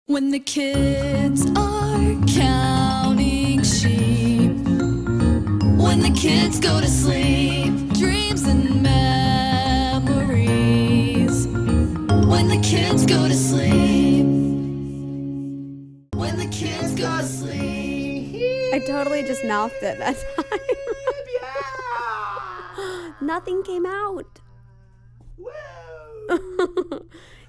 When the kids are counting sheep, when the kids go to sleep, dreams and memories. When the kids go to sleep, when the kids go to sleep. I totally just mouthed it that time. Yeah. Nothing came out. Woo.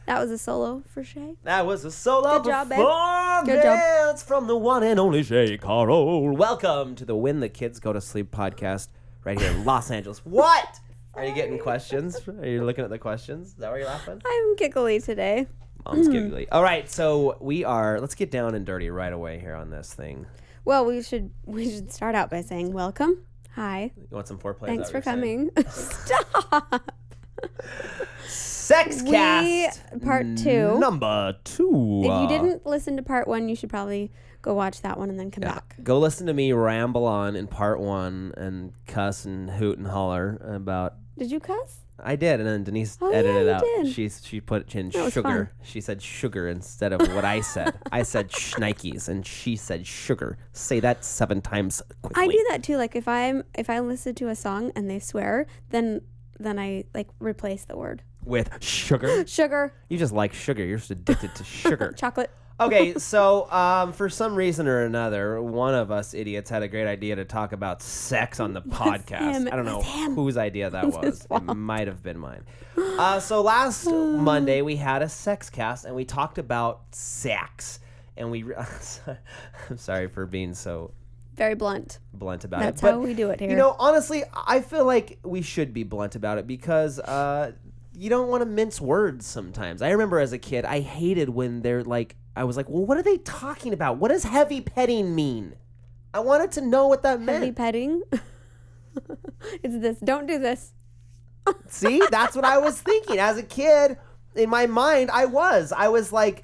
That was a solo for Shay. That was a solo Good job, babe. performance Good job. from the one and only ShayCarl. Welcome to the When the Kids Go to Sleep podcast right here in Los Angeles. What? Are you getting questions? Are you looking at the questions? Is that why you're laughing? I'm giggly today. Mom's giggly. All right, so let's get down and dirty right away here on this thing. Well, we should start out by saying welcome. Hi. You want some foreplay? Thanks for coming. Stop. Sexcast. Part 2. Number 2. If you didn't listen to part 1, you should probably go watch that one and then come back. Go listen to me ramble on in part 1 and cuss and hoot and holler about... Did you cuss? I did, and then Denise Oh, edited it yeah, out. you did. She put in That was sugar. fun. She said sugar instead of what I said. I said shnikes, and she said sugar. Say that 7 times quickly. I do that too. Like if I listen to a song and they swear, then I like replace the word. With sugar? Sugar. You just like sugar. You're just addicted to sugar. Chocolate. Okay, so for some reason or another, one of us idiots had a great idea to talk about sex on the podcast. him. I don't know It was him. whose idea that It's was. his fault. It might have been mine. So last Monday, we had a Sexcast, and we talked about sex. And I'm sorry for being so Very blunt. blunt about That's it. how we do it here. You know, honestly, I feel like we should be blunt about it because you don't want to mince words sometimes. I remember as a kid, I hated when I was like, well, what are they talking about? What does heavy petting mean? I wanted to know what that meant. Heavy petting. It's this. Don't do this. See, that's what I was thinking. As a kid, in my mind, I was like,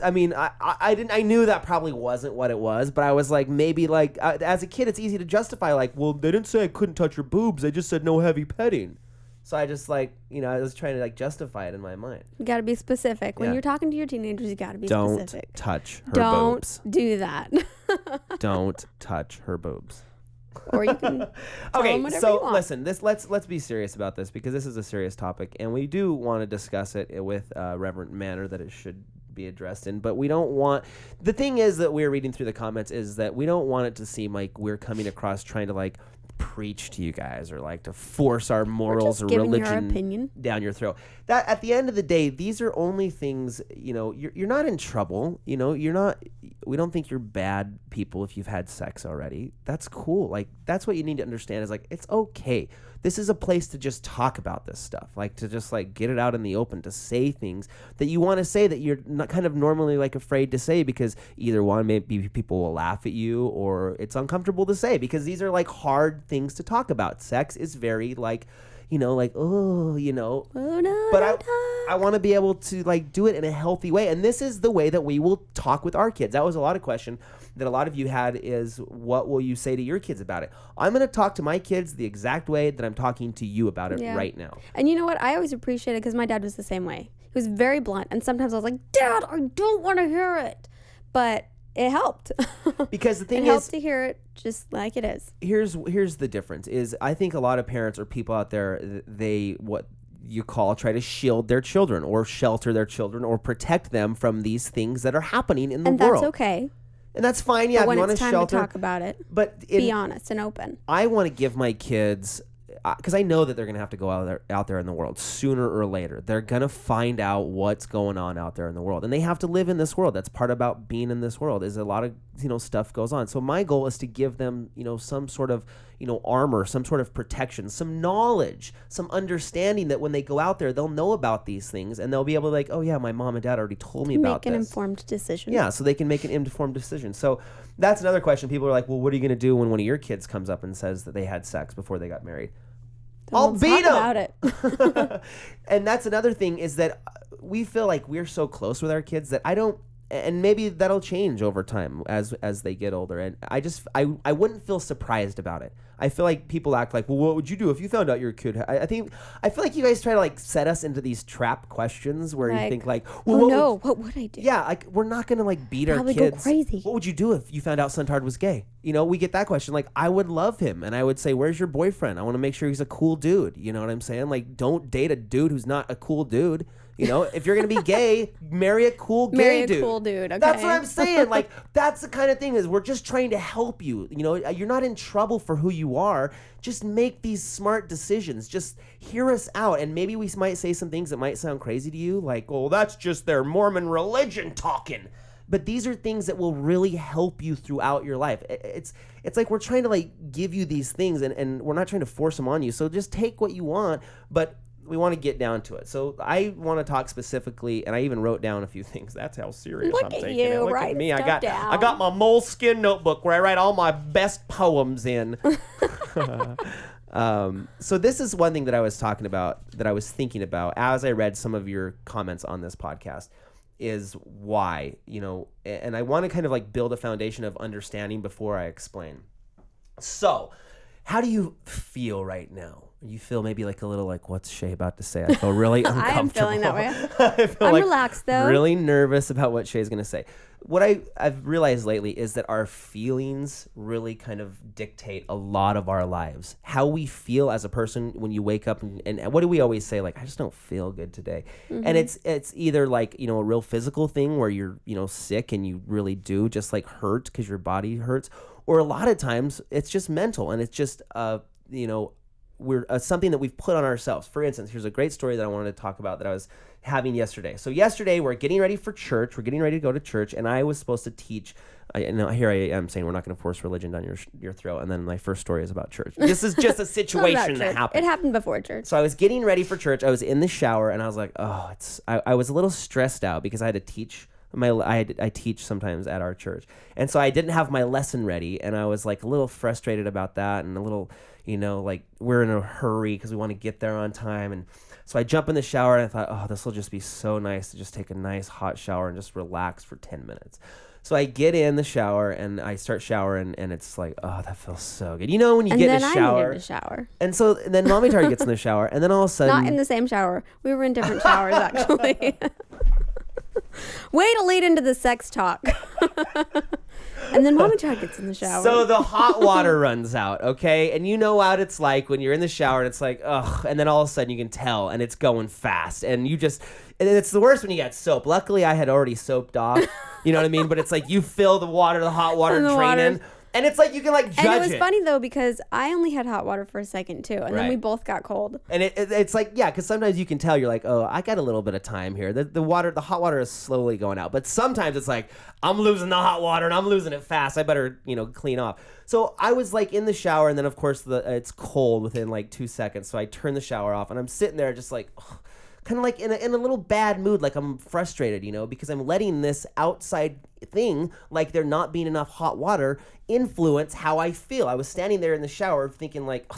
I knew that probably wasn't what it was, but I was like, maybe like, as a kid, it's easy to justify like, well, they didn't say I couldn't touch your boobs. They just said no heavy petting. So I just I was trying to like justify it in my mind. You got to be specific. When Yeah. you're talking to your teenagers, you got to be Don't specific. touch her Don't boobs. do that. Don't touch her boobs. Or you can tell Okay, them whatever you so want. listen, let's be serious about this because this is a serious topic, and we do want to discuss it with a reverent manner that it should be addressed in. But we don't want. The thing is that we're reading through the comments is that we don't want it to seem like we're coming across trying to like preach to you guys or like to force our morals or giving your religion opinion. down your throat. That at the end of the day, these are only things, you're not in trouble. We don't think you're bad people if you've had sex already. That's cool. Like, that's what you need to understand is like, it's okay. This is a place to just talk about this stuff, like to just like get it out in the open, to say things that you want to say that you're not kind of normally like afraid to say because either one, maybe people will laugh at you or it's uncomfortable to say because these are like hard things to talk about. Sex is very like, but I want to be able to like do it in a healthy way. And this is the way that we will talk with our kids. That was a lot of question that a lot of you had is what will you say to your kids about it? I'm going to talk to my kids the exact way that I'm talking to you about it right now. And you know what? I always appreciate it because my dad was the same way. He was very blunt. And sometimes I was like, Dad, I don't want to hear it. But it helped. Because the thing it is, helped to hear it just like it is. here's the difference is I think a lot of parents or people out there, they try to shield their children or shelter their children or protect them from these things that are happening in the world. And that's okay. And that's fine. Yeah, But if when you want it's to time shelter, to talk about it, but be honest and open. I want to give my kids, because I know that they're going to have to go out there in the world sooner or later. They're going to find out what's going on out there in the world, and they have to live in this world. That's part about being in this world is a lot of stuff goes on. So my goal is to give them some sort of armor, some sort of protection, some knowledge, some understanding that when they go out there, they'll know about these things and they'll be able to like, oh yeah, my mom and dad already told me about this. Make an informed decision. Yeah, so they can make an informed decision. So that's another question. People are like, well, what are you going to do when one of your kids comes up and says that they had sex before they got married? I'll beat them. About it. And that's another thing is that we feel like we're so close with our kids that I don't And maybe that'll change over time as they get older. And I wouldn't feel surprised about it. I feel like people act like, well, what would you do if you found out your kid? I feel like you guys try to like set us into these trap questions where you think like, well, what would I do? Yeah, like we're not gonna like beat our kids. Go crazy. What would you do if you found out Suntard was gay? You know, we get that question. Like, I would love him, and I would say, "Where's your boyfriend? I want to make sure he's a cool dude." You know what I'm saying? Like, don't date a dude who's not a cool dude. You know, if you're gonna be gay, marry a cool gay dude. Marry a cool dude. Okay. That's what I'm saying. Like, that's the kind of thing is we're just trying to help you. You know, you're not in trouble for who you are. Just make these smart decisions. Just hear us out, and maybe we might say some things that might sound crazy to you, like, "Oh, that's just their Mormon religion talking." But these are things that will really help you throughout your life. It's like we're trying to like give you these things, and we're not trying to force them on you. So just take what you want, but we want to get down to it. So I want to talk specifically, and I even wrote down a few things. That's how serious I'm taking it. Look at me. I got my moleskin notebook where I write all my best poems in. So this is one thing that I was talking about, that I was thinking about as I read some of your comments on this podcast, is why, you know, and I want to kind of like build a foundation of understanding before I explain. So how do you feel right now? You feel maybe like a little like, what's Shay about to say? I feel really uncomfortable. I am feeling that way. I'm like relaxed though. Really nervous about what Shay's going to say. What I've realized lately is that our feelings really kind of dictate a lot of our lives. How we feel as a person when you wake up, and what do we always say? Like, I just don't feel good today. Mm-hmm. And it's either like, you know, a real physical thing where you're, you know, sick and you really do just like hurt because your body hurts. Or a lot of times it's just mental, and it's just, you know, we're something that we've put on ourselves. For instance, here's a great story that I wanted to talk about that I was having yesterday. So yesterday we're getting ready for church. We're getting ready to go to church, and I was supposed to teach. Here I am saying we're not going to force religion down your throat, and then my first story is about church. This is just a situation that happened. It happened before church. So I was getting ready for church. I was in the shower, and I was like, oh, I was a little stressed out because I had to teach. I teach sometimes at our church, and so I didn't have my lesson ready, and I was like a little frustrated about that, and a little, you know, like we're in a hurry because we want to get there on time. And so I jump in the shower, and I thought, oh, this will just be so nice to just take a nice hot shower and just relax for 10 minutes. So I get in the shower and I start showering, and it's like, oh, that feels so good. You know, when you get in the shower. I needed to shower. And so then Mommy Tart gets in the shower, and then all of a sudden. Not in the same shower. We were in different showers, actually. Way to lead into the sex talk. And then Mommy Tart gets in the shower. So the hot water runs out, okay? And you know what it's like when you're in the shower and it's like, ugh, and then all of a sudden you can tell and it's going fast. And it's the worst when you get soap. Luckily, I had already soaped off, you know what I mean? But it's like you fill the hot water draining. And it's like you can like judge it. And it was funny though because I only had hot water for a second too, and then we both got cold. And it's like, yeah, because sometimes you can tell, you're like, oh, I got a little bit of time here. The hot water is slowly going out, but sometimes it's like I'm losing the hot water and I'm losing it fast. I better, you know, clean off. So I was like in the shower, and then of course it's cold within like 2 seconds. So I turn the shower off, and I'm sitting there just like. Ugh, kind of like in a little bad mood, like I'm frustrated, you know, because I'm letting this outside thing, like there not being enough hot water, influence how I feel. I was standing there in the shower thinking like,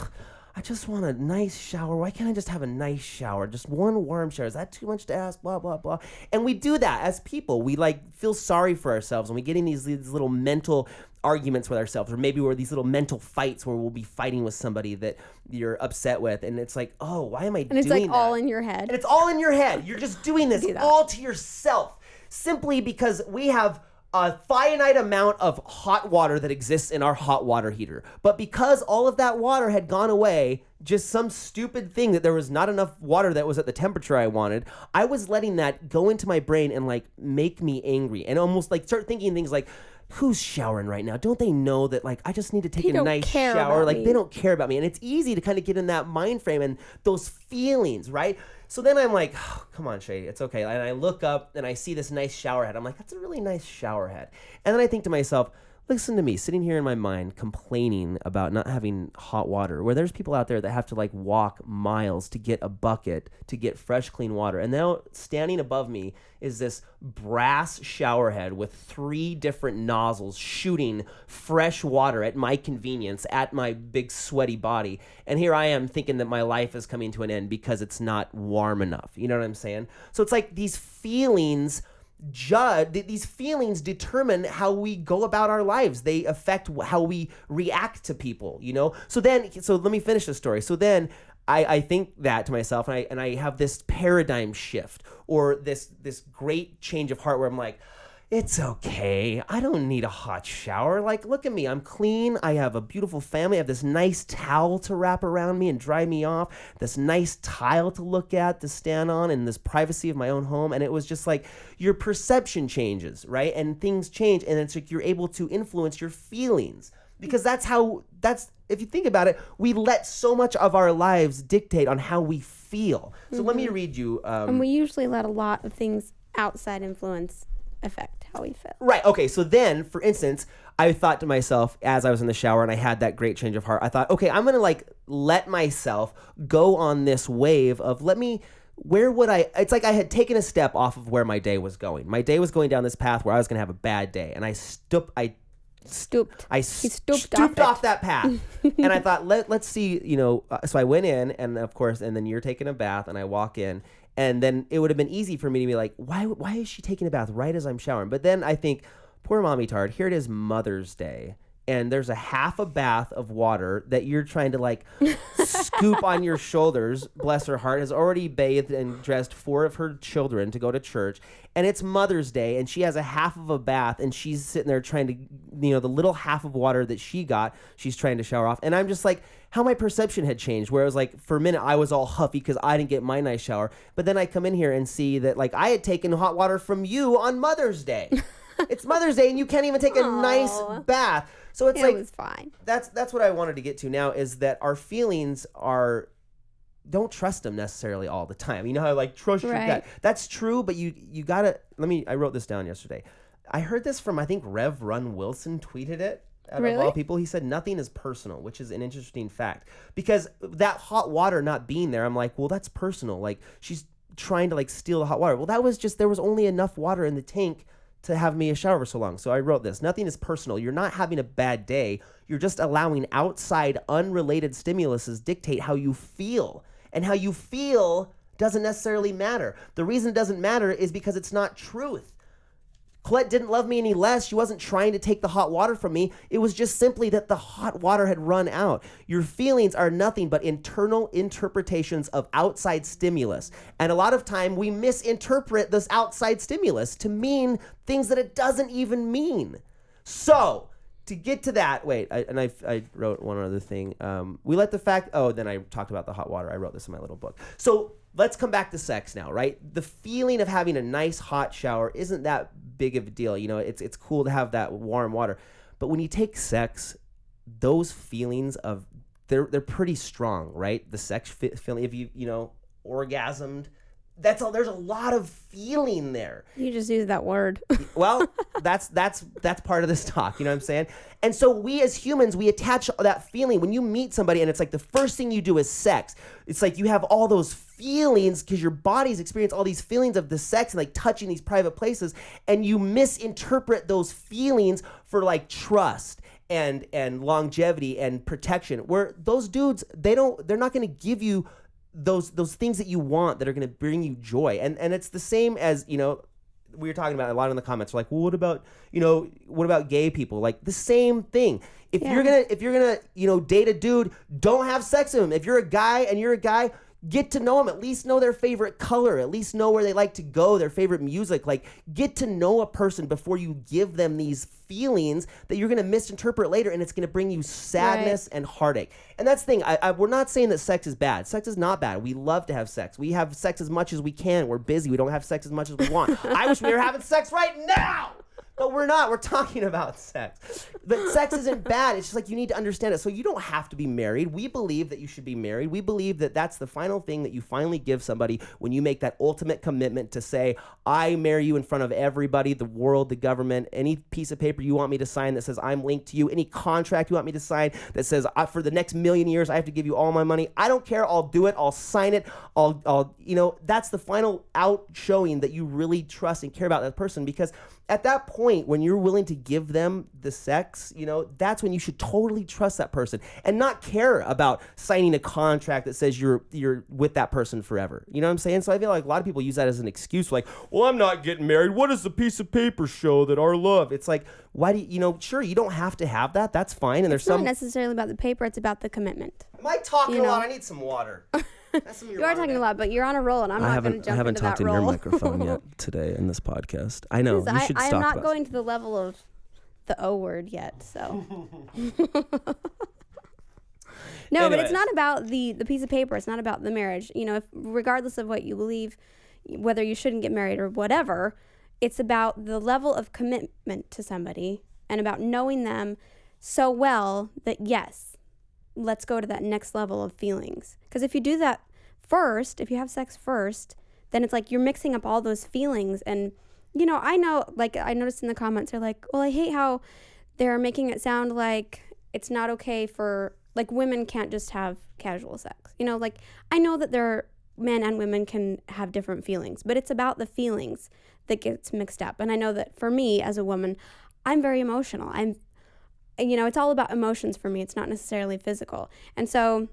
I just want a nice shower. Why can't I just have a nice shower? Just one warm shower. Is that too much to ask? Blah, blah, blah. And we do that as people. We like feel sorry for ourselves, and we get in these little mental arguments with ourselves, or maybe we're these little mental fights where we'll be fighting with somebody that you're upset with, and it's like, oh, why am I doing that? And it's like all in your head. And it's all in your head. You're just doing this all to yourself, simply because we have a finite amount of hot water that exists in our hot water heater. But because all of that water had gone away, just some stupid thing that there was not enough water that was at the temperature I wanted, I was letting that go into my brain and like make me angry, and almost like start thinking things like, who's showering right now? Don't they know that like I just need to take a nice shower? Like they don't care about me. And it's easy to kind of get in that mind frame and those feelings, right? So then I'm like, oh, come on, Shay, it's okay. And I look up and I see this nice shower head. I'm like, that's a really nice shower head. And then I think to myself, listen to me sitting here in my mind complaining about not having hot water, where there's people out there that have to like walk miles to get a bucket to get fresh, clean water. And now standing above me is this brass shower head with 3 different nozzles shooting fresh water at my convenience, at my big sweaty body. And here I am thinking that my life is coming to an end because it's not warm enough. You know what I'm saying? So it's like these feelings these feelings determine how we go about our lives. They affect how we react to people, you know? So let me finish the story. So then I think that to myself, and I have this paradigm shift, or this great change of heart where I'm like, it's okay. I don't need a hot shower. Like, look at me. I'm clean. I have a beautiful family. I have this nice towel to wrap around me and dry me off, this nice tile to look at, to stand on, in this privacy of my own home. And it was just like your perception changes, right? And things change. And it's like you're able to influence your feelings, because if you think about it, we let so much of our lives dictate on how we feel. So let me read you. And we usually let a lot of things outside influence affect how we feel. Right. Okay. So then, for instance, I thought to myself as I was in the shower and I had that great change of heart, I thought, okay, I'm going to like let myself go on this wave of it's like I had taken a step off of where my day was going. My day was going down this path where I was going to have a bad day. And I stooped off that path. And I thought, let's see, so I went in, and of course, and then you're taking a bath and I walk in. And then it would have been easy for me to be like, why is she taking a bath right as I'm showering? But then I think, poor mommy tard, here it is Mother's Day. And there's a half a bath of water that you're trying to like scoop on your shoulders. Bless her heart, has already bathed and dressed 4 of her children to go to church. And it's Mother's Day, and she has a half of a bath, and she's sitting there trying to, the little half of water that she got, she's trying to shower off. And I'm just like, how my perception had changed, where it was like, for a minute, I was all huffy because I didn't get my nice shower. But then I come in here and see that like I had taken hot water from you on Mother's Day. It's Mother's Day, and you can't even take a nice bath. So it was fine. That's what I wanted to get to now, is that our feelings don't trust them necessarily all the time. You know how like trust your gut. That's true, but you gotta, I wrote this down yesterday. I heard this from, I think Rev Run Wilson tweeted it. Out of all people, he said nothing is personal, which is an interesting fact, because that hot water not being there, I'm like, well, that's personal. Like she's trying to like steal the hot water. Well, that was just, there was only enough water in the tank to have me a shower for so long. So I wrote this: nothing is personal. You're not having a bad day. You're just allowing outside unrelated stimuluses dictate how you feel. And how you feel doesn't necessarily matter. The reason it doesn't matter is because it's not truth. Colette didn't love me any less. She wasn't trying to take the hot water from me. It was just simply that the hot water had run out. Your feelings are nothing but internal interpretations of outside stimulus. And a lot of time we misinterpret this outside stimulus to mean things that it doesn't even mean. So to get to that, I wrote one other thing. Then I talked about the hot water. I wrote this in my little book. So let's come back to sex now, right? The feeling of having a nice hot shower isn't that big of a deal. It's cool to have that warm water. But when you take sex, those feelings they're pretty strong, right? The sex feeling, if you orgasmed, that's all. There's a lot of feeling there. You just use that word. Well, that's part of this talk. You know what I'm saying? And so we as humans, we attach that feeling when you meet somebody, and it's like the first thing you do is sex. It's like you have all those feelings because your body's experienced all these feelings of the sex and like touching these private places, and you misinterpret those feelings for like trust and longevity and protection. Where those dudes, they're not going to give you those things that you want that are going to bring you joy. And it's the same as, we were talking about a lot in the comments. We're like, well, what about gay people? Like the same thing. If you're gonna date a dude, don't have sex with him. If you're a guy, get to know them. At least know their favorite color. At least know where they like to go, their favorite music. Like, get to know a person before you give them these feelings that you're going to misinterpret later, and it's going to bring you sadness and heartache. And that's the thing. We're not saying that sex is bad. Sex is not bad. We love to have sex. We have sex as much as we can. We're busy. We don't have sex as much as we want. I wish we were having sex right now. But we're not. We're talking about sex. But sex isn't bad. It's just like you need to understand it. So you don't have to be married. We believe that you should be married. We believe that that's the final thing that you finally give somebody when you make that ultimate commitment to say, I marry you in front of everybody, the world, the government, any piece of paper you want me to sign that says I'm linked to you, any contract you want me to sign that says for the next million years I have to give you all my money. I don't care. I'll do it. I'll sign it. I'll that's the final out showing that you really trust and care about that person, because at that point, when you're willing to give them the sex, that's when you should totally trust that person and not care about signing a contract that says you're with that person forever. You know what I'm saying? So I feel like a lot of people use that as an excuse, like, well, I'm not getting married. What does the piece of paper show that our love? It's like, why do you, sure, you don't have to have that. That's fine. And it's not necessarily about the paper. It's about the commitment. Am I talking a lot? I need some water. You are talking a lot, but you're on a roll, and I'm not going to jump into that roll. I haven't talked in your microphone yet today in this podcast. I know. You should stop. I'm not going to the level of the O word yet, so. No, Anyways. but it's not about the piece of paper. It's not about the marriage. Regardless of what you believe, whether you shouldn't get married or whatever, it's about the level of commitment to somebody and about knowing them so well that, yes, let's go to that next level of feelings. Because if you do that first, if you have sex first, then it's like you're mixing up all those feelings. And, I know, like, I noticed in the comments, they're like, well, I hate how they're making it sound like it's not okay for, like, women can't just have casual sex. Like, I know that men and women can have different feelings, but it's about the feelings that gets mixed up. And I know that for me as a woman, I'm very emotional. It's all about emotions for me. It's not necessarily physical. And so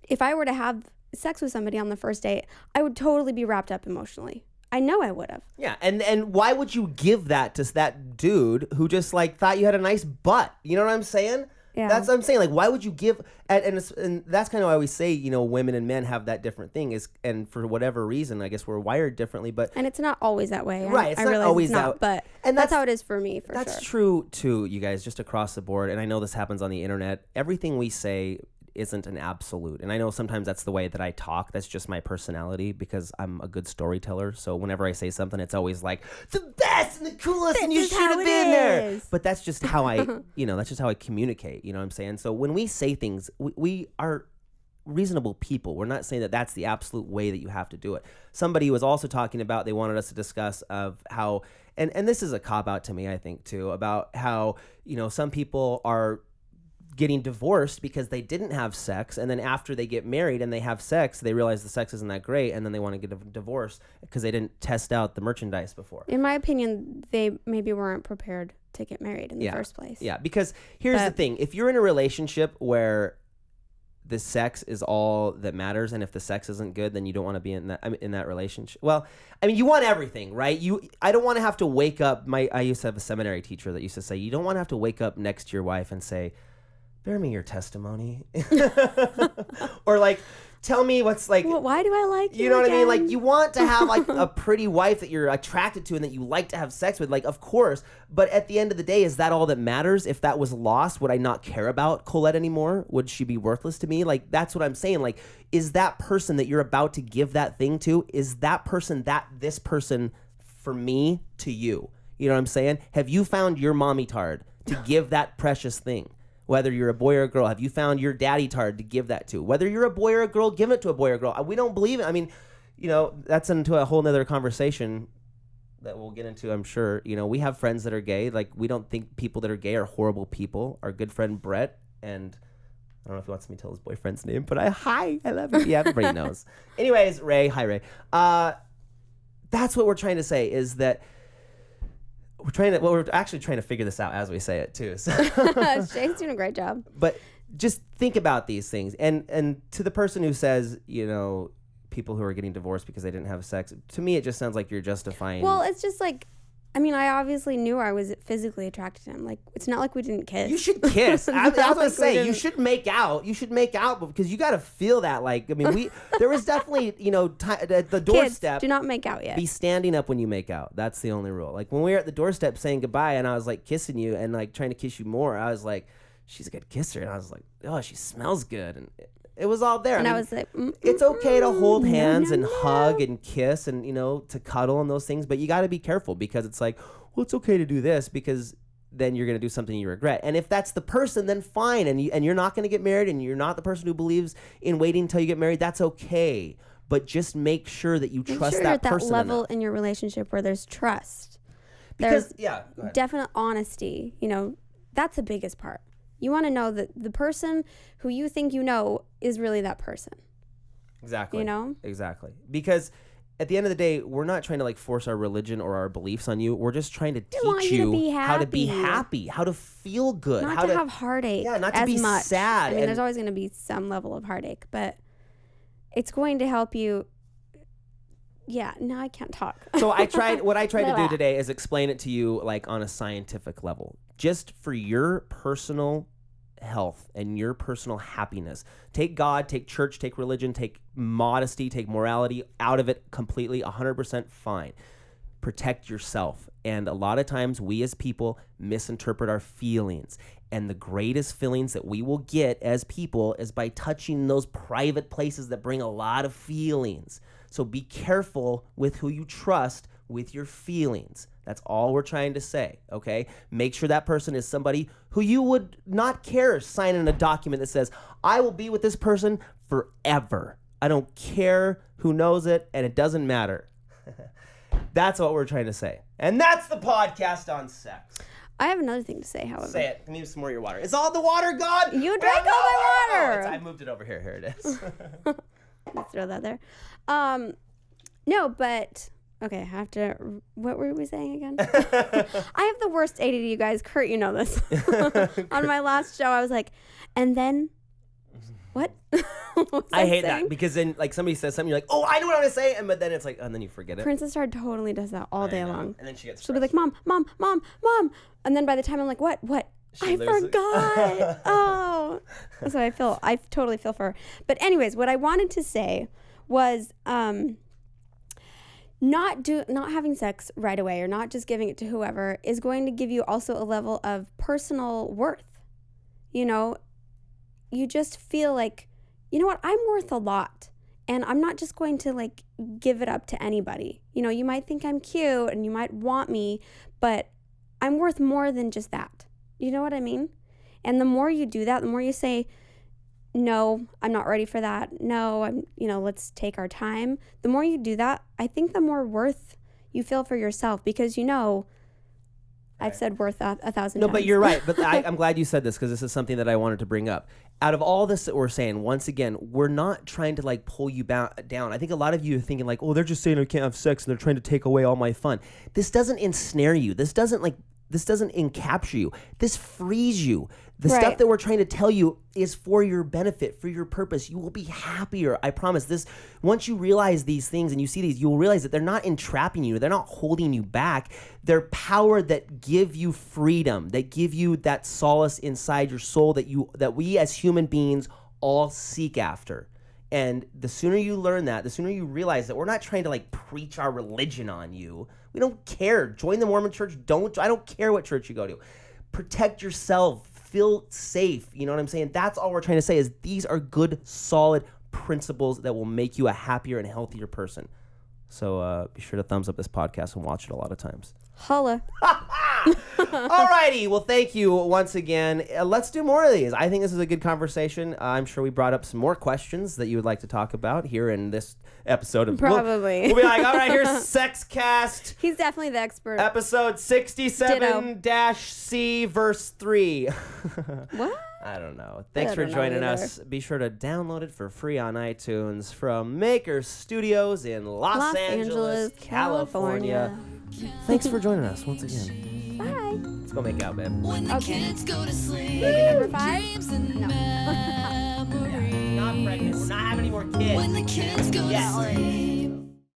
if I were to have sex with somebody on the first date, I would totally be wrapped up emotionally. I know I would have. Yeah, and why would you give that to that dude who just like thought you had a nice butt? You know what I'm saying? Yeah. That's what I'm saying. Like, why would you give? And that's kind of why we say, women and men have that different thing. And for whatever reason, I guess we're wired differently. But and it's not always that way. Right. It's not always that. But that's how it is for me. For that's sure. true too, you guys. Just across the board. And I know this happens on the internet. Everything we say isn't an absolute. And I know sometimes that's the way that I talk. That's just my personality because I'm a good storyteller. So whenever I say something, it's always like the best and the coolest and you should have been there. But that's just how I, that's just how I communicate. You know what I'm saying? So when we say things, we are reasonable people. We're not saying that that's the absolute way that you have to do it. Somebody was also talking about, they wanted us to discuss of how, and this is a cop out to me, I think too, about how, some people are getting divorced because they didn't have sex, and then after they get married and they have sex, they realize the sex isn't that great, and then they want to get a divorce because they didn't test out the merchandise before. In my opinion, they maybe weren't prepared to get married in the first place. Yeah, because here's the thing. If you're in a relationship where the sex is all that matters, and if the sex isn't good, then you don't want to be in that relationship. Well, you want everything, right? I don't want to have to wake up. I used to have a seminary teacher that used to say, you don't want to have to wake up next to your wife and say, bear me your testimony. Or like, tell me what's like. Well, why do I like you? You know what again? I mean? Like, you want to have like a pretty wife that you're attracted to and that you like to have sex with. Like, of course. But at the end of the day, is that all that matters? If that was lost, would I not care about Colette anymore? Would she be worthless to me? Like, that's what I'm saying. Like, is that person that you're about to give that thing to, is that person this person for me to you? You know what I'm saying? Have you found your mommy tard to give that precious thing? Whether you're a boy or a girl, have you found your daddy tard to give that to? Whether you're a boy or a girl, give it to a boy or a girl. We don't believe it. That's into a whole nother conversation that we'll get into, I'm sure. We have friends that are gay. Like, we don't think people that are gay are horrible people. Our good friend Brett, and I don't know if he wants me to tell his boyfriend's name, but I love him. Yeah, everybody knows. Anyways, Ray. Hi, Ray. That's what we're trying to say, is that we're actually trying to figure this out as we say it too. So. Shay's doing a great job. But just think about these things. And to the person who says, people who are getting divorced because they didn't have sex, to me, it just sounds like you're justifying. Well, it's just like, I obviously knew I was physically attracted to him. Like, it's not like we didn't kiss. You should kiss. I was going to say, you should make out. You should make out because you got to feel that. Like, there was definitely, at the doorstep. Kids, do not make out yet. Be standing up when you make out. That's the only rule. Like, when we were at the doorstep saying goodbye and I was like kissing you and like trying to kiss you more, I was like, she's a good kisser. And I was like, oh, she smells good. And it was all there. And I was like, it's okay to hold hands and hug and kiss and, to cuddle and those things. But you got to be careful because it's like, well, it's okay to do this because then you're going to do something you regret. And if that's the person, then fine. And you're not going to get married and you're not the person who believes in waiting until you get married. That's okay. But just make sure that you trust that person. That level in your relationship where there's trust. Because, there's definite honesty. That's the biggest part. You want to know that the person who you think is really that person. Exactly. You know? Exactly. Because at the end of the day, we're not trying to like force our religion or our beliefs on you. We're just trying to want teach you to you be how to be happy. happy, how to feel good, Not how to have heartache. Yeah, not to as be much. sad. I mean, and there's always going to be some level of heartache, but it's going to help you. Yeah, now I can't talk. So what I tried to do today is explain it to you like on a scientific level, just for your personal health and your personal happiness. Take God, take church, take religion, take modesty, take morality out of it completely, 100% fine. Protect yourself. And a lot of times we as people misinterpret our feelings. And the greatest feelings that we will get as people is by touching those private places that bring a lot of feelings. So be careful with who you trust with your feelings. That's all we're trying to say, okay? Make sure that person is somebody who you would not care signing a document that says, I will be with this person forever. I don't care who knows it, and it doesn't matter. That's what we're trying to say. And that's the podcast on sex. I have another thing to say, however. Say it. Give me some more of your water. Is all the water gone? You drank all my water. I moved it over here. Here it is. Let's throw that there. No, but... Okay, I have to... What were we saying again? I have the worst ADD, you guys. Kurt, you know this. On my last show, I was like, and then... What? What I hate that because then like somebody says something, you're like, oh, I know what I'm going to say. But then it's like, and then you forget it. Princess Star totally does that all day long. And then she gets She'll be like, Mom. And then by the time I'm like, what? I forgot. Oh. So I totally feel for her. But anyways, what I wanted to say was not having sex right away or not just giving it to whoever is going to give you also a level of personal worth. You know, you just feel like, you know what, I'm worth a lot. And I'm not just going to like give it up to anybody. You know, you might think I'm cute and you might want me, but I'm worth more than just that. You know what I mean? And the more you do that, the more you say, no, I'm not ready for that. No, let's take our time. The more you do that, I think the more worth you feel for yourself because, you know, I've said worth 1,000 times. No, but you're right. But I'm glad you said this because this is something that I wanted to bring up. Out of all this that we're saying, once again, we're not trying to like pull you down. I think a lot of you are thinking like, oh, they're just saying I can't have sex and they're trying to take away all my fun. This doesn't ensnare you. This doesn't encapture you. This frees you. The stuff that we're trying to tell you is for your benefit, for your purpose. You will be happier. I promise this. Once you realize these things and you see these, you will realize that they're not entrapping you. They're not holding you back. They're power that give you freedom, that give you that solace inside your soul that we as human beings all seek after. And the sooner you learn that, the sooner you realize that we're not trying to like preach our religion on you. We don't care. Join the Mormon church. I don't care what church you go to. Protect yourself. Feel safe. You know what I'm saying? That's all we're trying to say is these are good, solid principles that will make you a happier and healthier person. So be sure to thumbs up this podcast and watch it a lot of times. Holla. Alrighty. Well, thank you once again. Let's do more of these. I think this is a good conversation. I'm sure we brought up some more questions that you would like to talk about here in this episode of Probably. We'll be like, all right, here's Sexcast. He's definitely the expert. Episode 67-C verse 3. What? I don't know. Thanks for joining us. Be sure to download it for free on iTunes from Maker Studios in Los Angeles, California. Thanks for joining us once again. Bye. Let's go make out, babe. When the kids go to sleep, Baby number 5.